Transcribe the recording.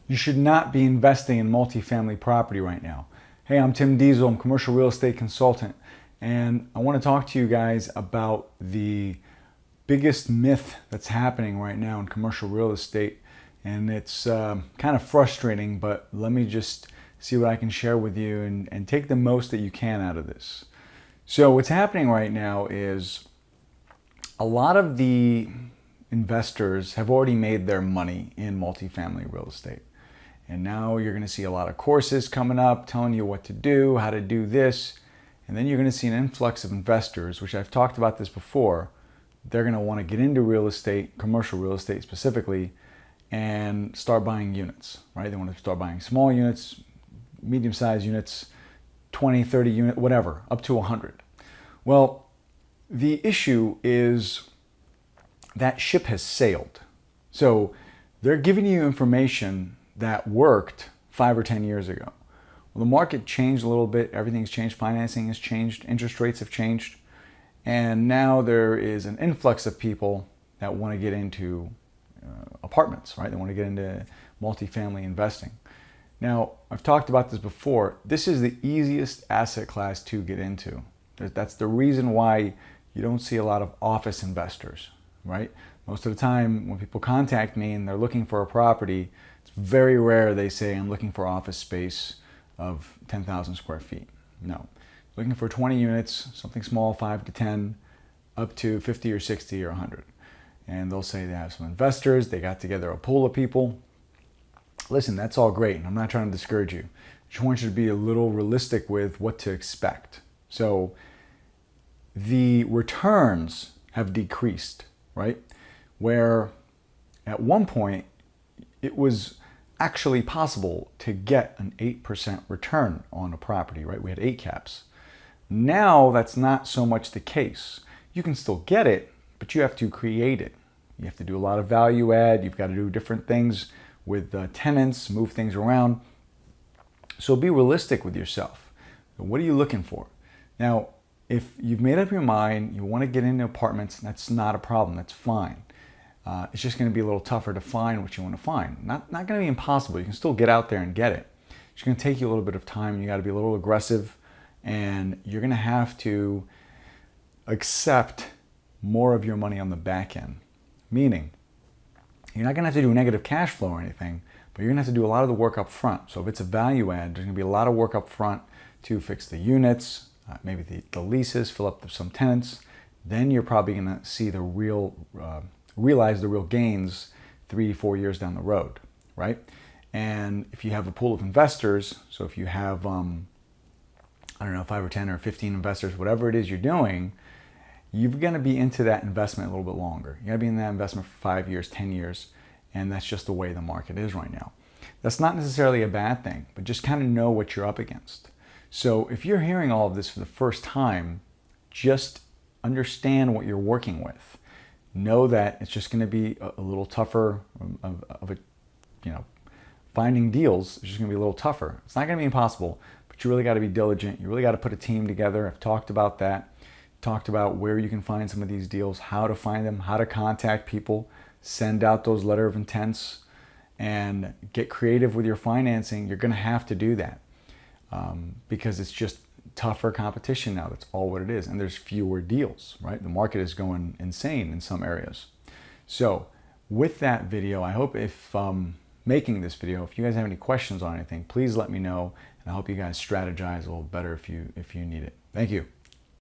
You should not be investing in multifamily property right now. Hey, I'm Tim Diesel, I'm a commercial real estate consultant, and I want to talk to you guys about the biggest myth that's happening right now in commercial real estate. And it's kind of frustrating, but let me just see what I can share with you and take the most that you can out of this. So what's happening right now is a lot of the investors have already made their money in multifamily real estate. And now you're going to see a lot of courses coming up telling you what to do, how to do this. And then you're going to see an influx of investors, which I've talked about this before. They're going to want to get into real estate, commercial real estate specifically, and start buying units, right? They want to start buying small units, medium-sized units, 20, 30 unit, whatever, up to 100. Well, the issue is that ship has sailed. So they're giving you information that worked 5 or 10 years ago. Well, the market changed a little bit. Everything's changed. Financing has changed. Interest rates have changed. And now there is an influx of people that want to get into apartments, right? They want to get into multifamily investing. Now, I've talked about this before. This is the easiest asset class to get into. That's the reason why you don't see a lot of office investors, right? Most of the time when people contact me and they're looking for a property, it's very rare they say, I'm looking for office space of 10,000 square feet. No. Looking for 20 units, something small, 5 to 10, up to 50 or 60 or 100. And they'll say they have some investors, they got together a pool of people. Listen, that's all great, and I'm not trying to discourage you. I just want you to be a little realistic with what to expect. So the returns have decreased, right? Where at one point, it was actually possible to get an 8% return on a property, right? We had 8 caps. Now that's not so much the case. You can still get it, but you have to create it. You have to do a lot of value add. You've got to do different things with tenants, move things around. So be realistic with yourself. What are you looking for? Now, if you've made up your mind, you want to get into apartments, that's not a problem. That's fine. It's just going to be a little tougher to find what you want to find. Not going to be impossible. You can still get out there and get it. It's going to take you a little bit of time. You got to be a little aggressive, and you're going to have to accept more of your money on the back end. Meaning, you're not going to have to do negative cash flow or anything, but you're going to have to do a lot of the work up front. So if it's a value add, there's going to be a lot of work up front to fix the units, maybe the leases, fill up some tenants. Then you're probably going to see the realize the real gains 3-4 years down the road, right? And if you have a pool of investors, so if you have, I don't know, 5 or 10 or 15 investors, whatever it is you're doing, you're going to be into that investment a little bit longer. You're going to be in that investment for 5 years, 10 years, and that's just the way the market is right now. That's not necessarily a bad thing, but just kind of know what you're up against. So if you're hearing all of this for the first time, just understand what you're working with. Know that it's just going to be a little tougher finding deals is just going to be a little tougher. It's not going to be impossible, but you really got to be diligent. You really got to put a team together. I've talked about that. Talked about where you can find some of these deals, how to find them, how to contact people, send out those letter of intents, and get creative with your financing. You're going to have to do that because it's just tougher competition now. That's all what it is. And there's fewer deals, right? The market is going insane in some areas. So with that video, I hope if making this video, if you guys have any questions on anything, please let me know. And I hope you guys strategize a little better if you need it. Thank you.